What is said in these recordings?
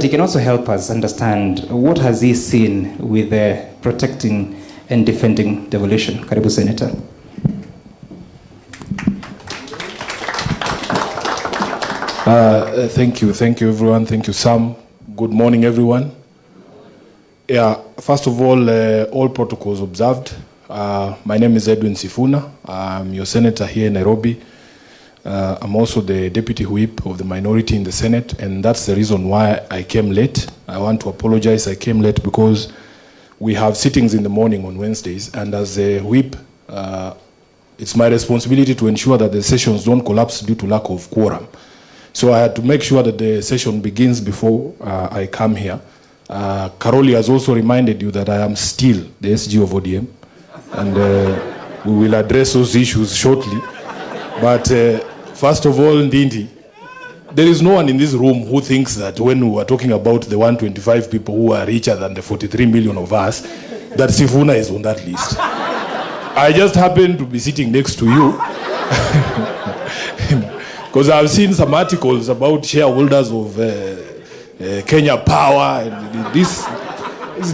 He can also help us understand what has he seen with protecting and defending devolution. Karibu, Senator. Thank you everyone. Thank you, Sam. Good morning, everyone. Yeah, first of all protocols observed. My name is Edwin Sifuna. I'm your senator here in Nairobi. I'm also the deputy whip of the minority in the Senate, and that's the reason why I came late. I want to apologize. I came late because we have sittings in the morning on Wednesdays, and as a whip, it's my responsibility to ensure that the sessions don't collapse due to lack of quorum. So I had to make sure that the session begins before I come here. Karoli has also reminded you that I am still the SG of ODM, and we will address those issues shortly. But first of all, Ndindi, there is no one in this room who thinks that when we are talking about the 125 people who are richer than the 43 million of us, that Sifuna is on that list. I just happen to be sitting next to you. Because I've seen some articles about shareholders of Kenya Power and this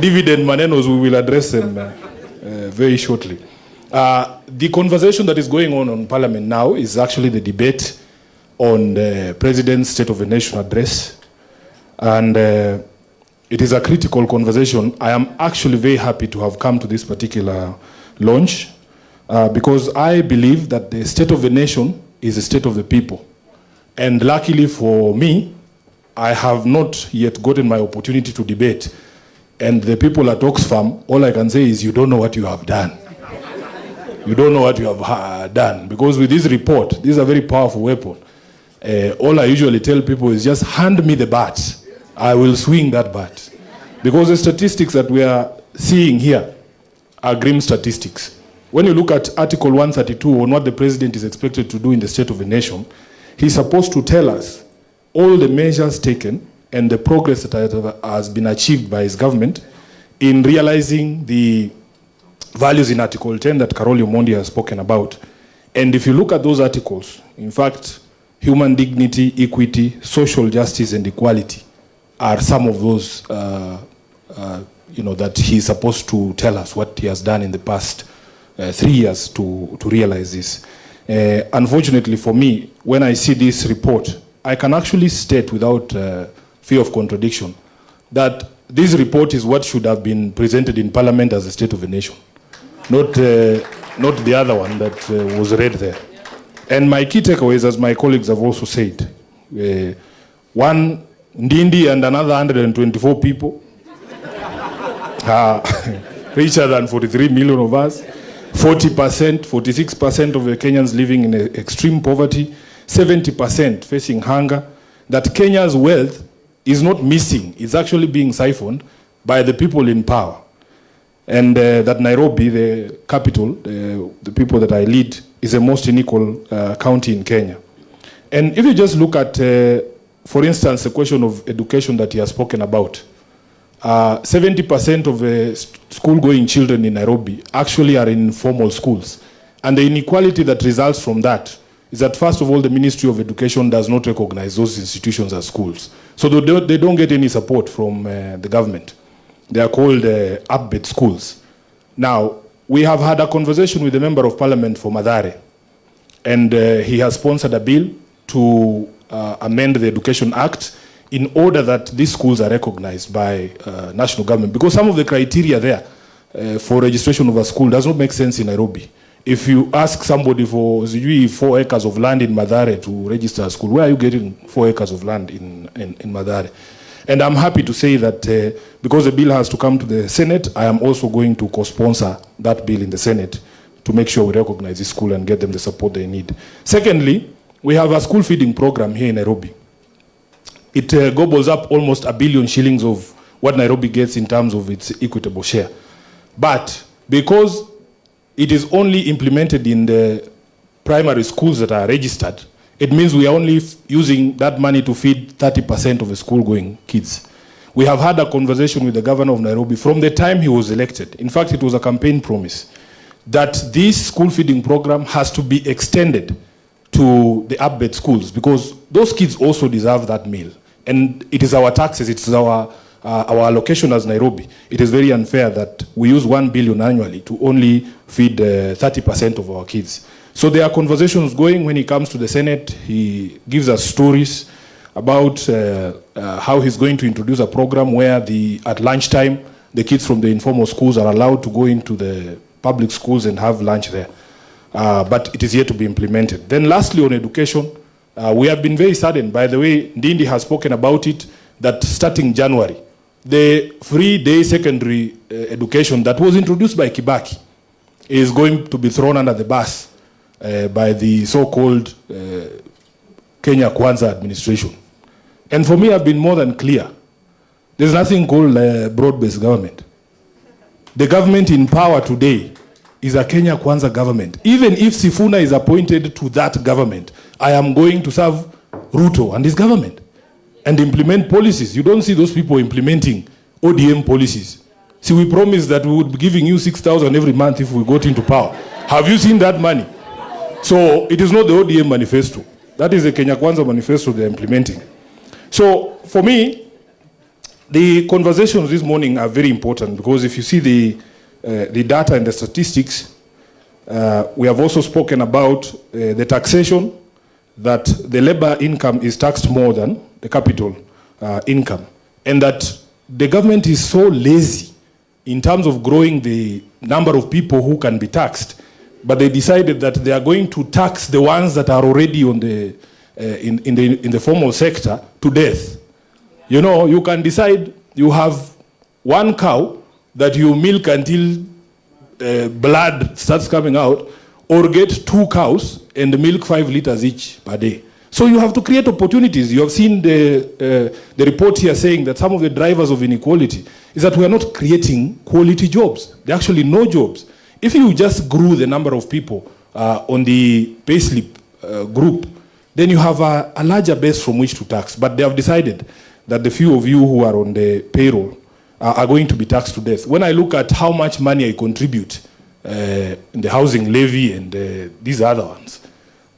dividend manenos. We will address them very shortly. The conversation that is going on Parliament now is actually the debate on the President's State of the Nation address, and it is a critical conversation. I am actually very happy to have come to this particular launch because I believe that the State of the Nation is the state of the people. And luckily for me, I have not yet gotten my opportunity to debate. And the people at Oxfam, all I can say is you don't know what you have done. You don't know what you have done. Because with this report, this is a very powerful weapon. All I usually tell people is just hand me the bat. I will swing that bat. Because the statistics that we are seeing here are grim statistics. When you look at Article 132 on what the president is expected to do in the State of the Nation, he's supposed to tell us all the measures taken and the progress that has been achieved by his government in realizing the values in Article 10 that Karoli Omondi has spoken about. And if you look at those articles, in fact, human dignity, equity, social justice, and equality are some of those, that he's supposed to tell us what he has done in the past 3 years to realize this. Unfortunately for me, when I see this report, I can actually state without fear of contradiction that this report is what should have been presented in Parliament as a State of the Nation, not the other one that was read there. And my key takeaways, as my colleagues have also said, one, Ndindi and another 124 people, richer than 43 million of us, 40%, 46% of the Kenyans living in extreme poverty, 70% facing hunger, that Kenya's wealth is not missing, it's actually being siphoned by the people in power. And that Nairobi, the capital, the people that I lead, is the most unequal county in Kenya. And if you just look at, for instance, the question of education that he has spoken about, 70% of the school-going children in Nairobi actually are in formal schools. And the inequality that results from that is that, first of all, the Ministry of Education does not recognize those institutions as schools. So they don't get any support from the government. They are called up-bed schools. Now, we have had a conversation with the Member of Parliament for Mathare, and he has sponsored a bill to amend the Education Act in order that these schools are recognized by national government. Because some of the criteria there for registration of a school does not make sense in Nairobi. If you ask somebody for 4 acres of land in Mathare to register a school, where are you getting 4 acres of land in Mathare? And I'm happy to say that because the bill has to come to the Senate, I am also going to co-sponsor that bill in the Senate to make sure we recognize this school and get them the support they need. Secondly, we have a school feeding program here in Nairobi. It gobbles up almost 1 billion shillings of what Nairobi gets in terms of its equitable share. But because it is only implemented in the primary schools that are registered, it means we are only using that money to feed 30% of the school-going kids. We have had a conversation with the governor of Nairobi from the time he was elected. In fact, it was a campaign promise that this school feeding program has to be extended to the up-bed schools because those kids also deserve that meal. And it is our taxes, it is our allocation as Nairobi. It is very unfair that we use 1 billion annually to only feed 30% of our kids. So there are conversations going. When he comes to the Senate, he gives us stories about how he's going to introduce a program where at lunchtime, the kids from the informal schools are allowed to go into the public schools and have lunch there. But it is yet to be implemented. Then lastly, on education, we have been very saddened. By the way, Ndindi has spoken about it, that starting January, the free day secondary education that was introduced by Kibaki is going to be thrown under the bus by the so-called Kenya Kwanza administration. And for me, I've been more than clear. There's nothing called broad-based government. The government in power today is a Kenya Kwanza government. Even if Sifuna is appointed to that government, I am going to serve Ruto and his government and implement policies. You don't see those people implementing ODM policies. See, we promised that we would be giving you 6,000 every month if we got into power. Have you seen that money? So it is not the ODM manifesto. That is the Kenya Kwanza manifesto they're implementing. So for me, the conversations this morning are very important, because if you see the data and the statistics, we have also spoken about the taxation, that the labor income is taxed more than the capital income, and that the government is so lazy in terms of growing the number of people who can be taxed, but they decided that they are going to tax the ones that are already on the in the formal sector to death. You know, you can decide you have one cow that you milk until blood starts coming out, or get 2 cows and milk 5 liters each per day. So you have to create opportunities. You have seen the report here saying that some of the drivers of inequality is that we are not creating quality jobs. There are actually no jobs. If you just grew the number of people on the payslip group, then you have a larger base from which to tax. But they have decided that the few of you who are on the payroll are going to be taxed to death. When I look at how much money I contribute in the housing levy and these other ones,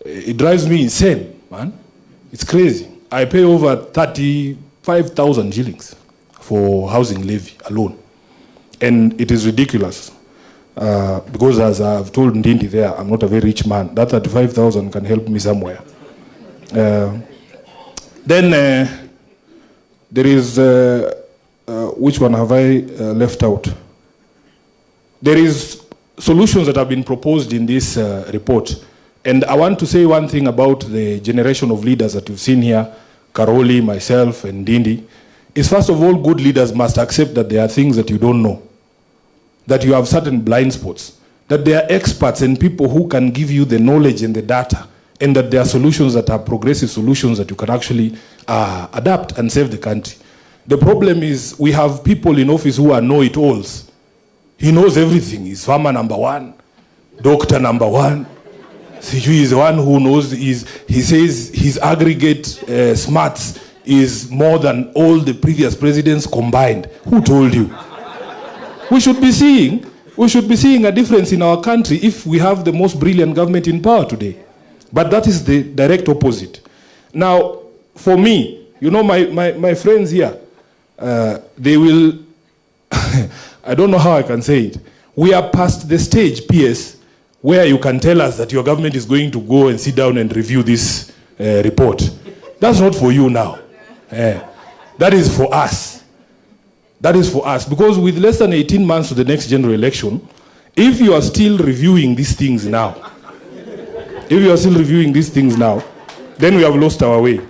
it drives me insane, man. It's crazy. I pay over 35,000 shillings for housing levy alone. And it is ridiculous. Because as I've told Ndindi there, I'm not a very rich man. That 35,000 can help me somewhere. Then there is, which one have I left out? There is solutions that have been proposed in this report. And I want to say one thing about the generation of leaders that you've seen here, Karoli, myself, and Ndindi, is first of all, good leaders must accept that there are things that you don't know, that you have certain blind spots, that there are experts and people who can give you the knowledge and the data, and that there are solutions that are progressive solutions that you can actually adapt and save the country. The problem is we have people in office who are know-it-alls. He knows everything. He's farmer number 1, doctor number 1. He is the one who knows, he says his aggregate smarts is more than all the previous presidents combined. Who told you? We should be seeing a difference in our country if we have the most brilliant government in power today. But that is the direct opposite. Now, for me, you know, my friends here, they will, I don't know how I can say it. We are past the stage, PS, where you can tell us that your government is going to go and sit down and review this report. That's not for you now. That is for us. That is for us. Because with less than 18 months to the next general election, if you are still reviewing these things now, then we have lost our way.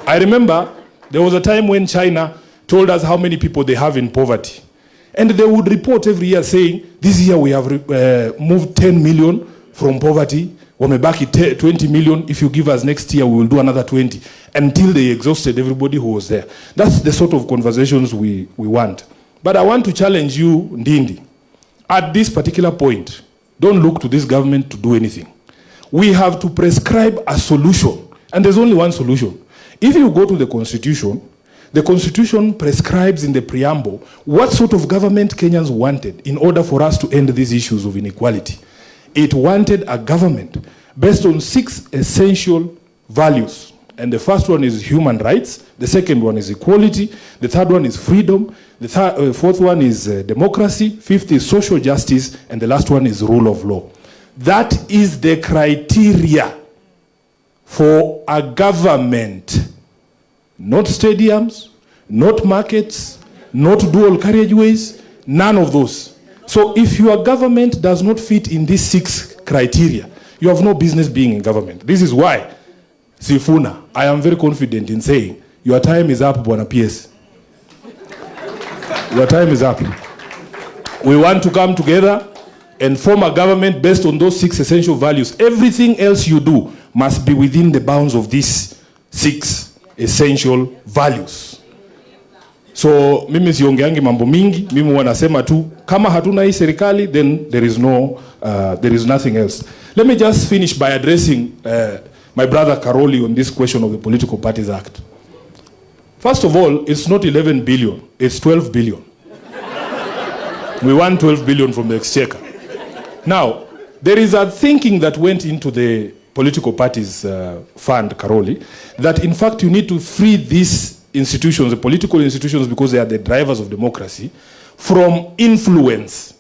I remember there was a time when China told us how many people they have in poverty. And they would report every year saying, this year we have moved 10 million from poverty. Wamebaki 20 million. If you give us next year, we will do another 20. Until they exhausted everybody who was there. That's the sort of conversations we want. But I want to challenge you, Ndindi. At this particular point, don't look to this government to do anything. We have to prescribe a solution. And there's only one solution. If you go to the Constitution prescribes in the preamble what sort of government Kenyans wanted in order for us to end these issues of inequality. It wanted a government based on 6 essential values And the first one is human rights. The second one is equality. The third one is freedom. The fourth one is democracy. Fifth is social justice. And the last one is rule of law. That is the criteria for a government. Not stadiums, not markets, not dual carriageways, none of those. So if your government does not fit in these 6 criteria, you have no business being in government. This is why, Sifuna, I am very confident in saying, your time is up, Bwana PS. Your time is up. We want to come together and form a government based on those 6 essential values. Everything else you do must be within the bounds of these 6 essential values. So mimi siongeangi mambo mingi, mimi wanasema tu kama hatuna hii serikali, then there is nothing else. Let me just finish by addressing my brother Karoli on this question of the Political Parties Act. First of all, it's not 11 billion, it's 12 billion. We want 12 billion from the exchequer. Now, there is a thinking that went into the political parties fund, Karoli, that in fact you need to free these institutions, the political institutions, because they are the drivers of democracy, from influence.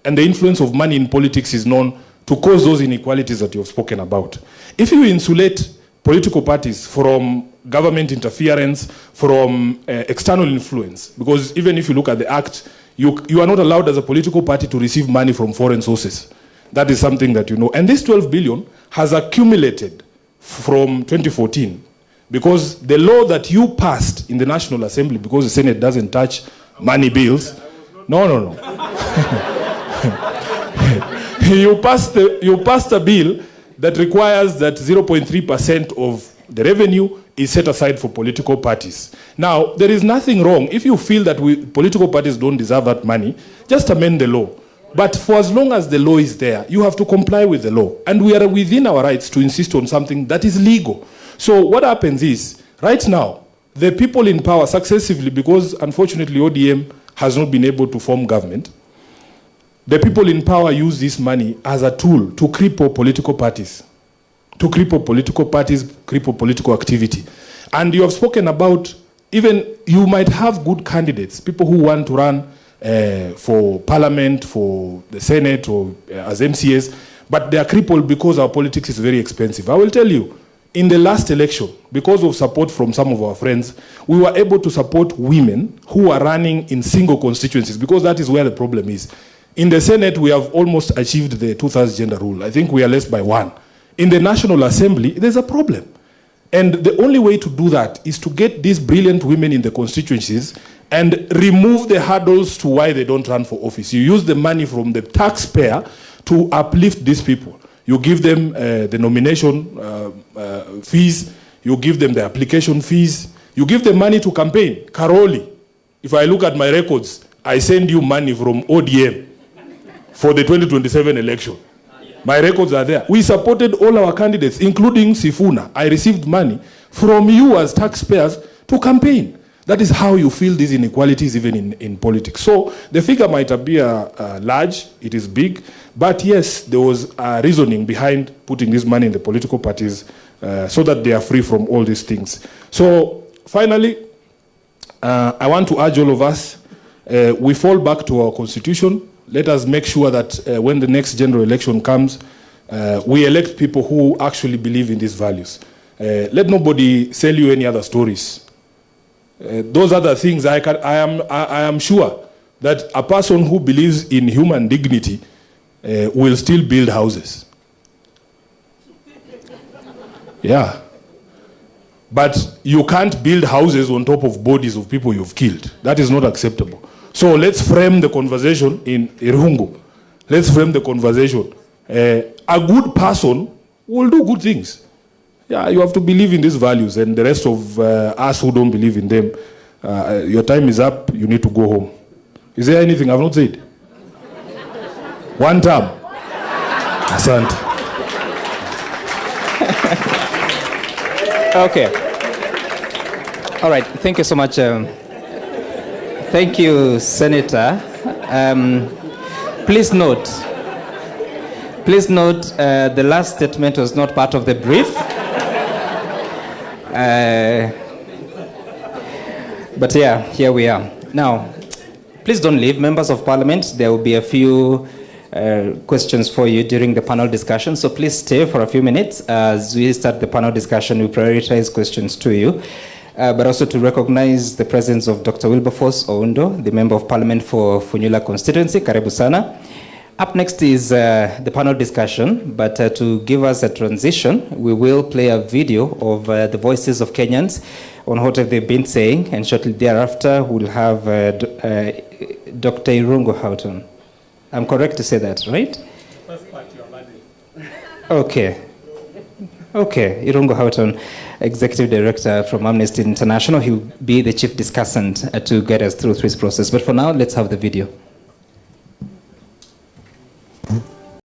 And the influence of money in politics is known to cause those inequalities that you have spoken about. If you insulate political parties from government interference, from external influence, because even if you look at the act, you are not allowed as a political party to receive money from foreign sources. That is something that you know. And this 12 billion has accumulated from 2014 because the law that you passed in the National Assembly, because the Senate doesn't touch money bills. No. You passed a bill that requires that 0.3% of the revenue is set aside for political parties. Now, there is nothing wrong. If you feel that political parties don't deserve that money, just amend the law. But for as long as the law is there, you have to comply with the law. And we are within our rights to insist on something that is legal. So what happens is, right now, the people in power successively, because unfortunately ODM has not been able to form government, the people in power use this money as a tool to cripple political parties. Cripple political activity. And you have spoken about, even you might have good candidates, people who want to run for parliament, for the Senate, or as MCAs, but they are crippled because our politics is very expensive. I will tell you, in the last election, because of support from some of our friends, we were able to support women who are running in single constituencies, because that is where the problem is. In the Senate, we have almost achieved the 2/3 gender rule. I think we are less by 1. In the National Assembly, there's a problem. And the only way to do that is to get these brilliant women in the constituencies and remove the hurdles to why they don't run for office. You use the money from the taxpayer to uplift these people. You give them the nomination fees. You give them the application fees. You give them money to campaign. Karoli, if I look at my records, I send you money from ODM for the 2027 election. My records are there. We supported all our candidates, including Sifuna. I received money from you as taxpayers to campaign. That is how you feel these inequalities even in politics. So the figure might appear large, it is big, but yes, there was a reasoning behind putting this money in the political parties so that they are free from all these things. So finally, I want to urge all of us, we fall back to our constitution. Let us make sure that when the next general election comes, we elect people who actually believe in these values. Let nobody sell you any other stories. Those other things, I am sure that a person who believes in human dignity will still build houses. Yeah. But you can't build houses on top of bodies of people you've killed. That is not acceptable. So let's frame the conversation in Irungu. Let's frame the conversation. A good person will do good things. Yeah, you have to believe in these values, and the rest of us who don't believe in them, your time is up, you need to go home. Is there anything I've not said? Wantam. Asante. Okay. All right. Thank you so much. Thank you, Senator. Please note, the last statement was not part of the brief. But yeah, here we are. Now, please don't leave, members of parliament. There will be a few questions for you during the panel discussion. So please stay for a few minutes. As we start the panel discussion, we prioritize questions to you. But also to recognize the presence of Dr. Wilberforce Oundo, the Member of Parliament for Funyula constituency. Karibu sana. Up next is the panel discussion, but to give us a transition, we will play a video of the voices of Kenyans on what have they been saying, and shortly thereafter we'll have Dr. Irungu Houghton. I'm correct to say that, right? First part you are adding. Okay. Okay, Irungu Houghton, Executive Director from Amnesty International. He'll be the chief discussant to get us through this process. But for now, let's have the video.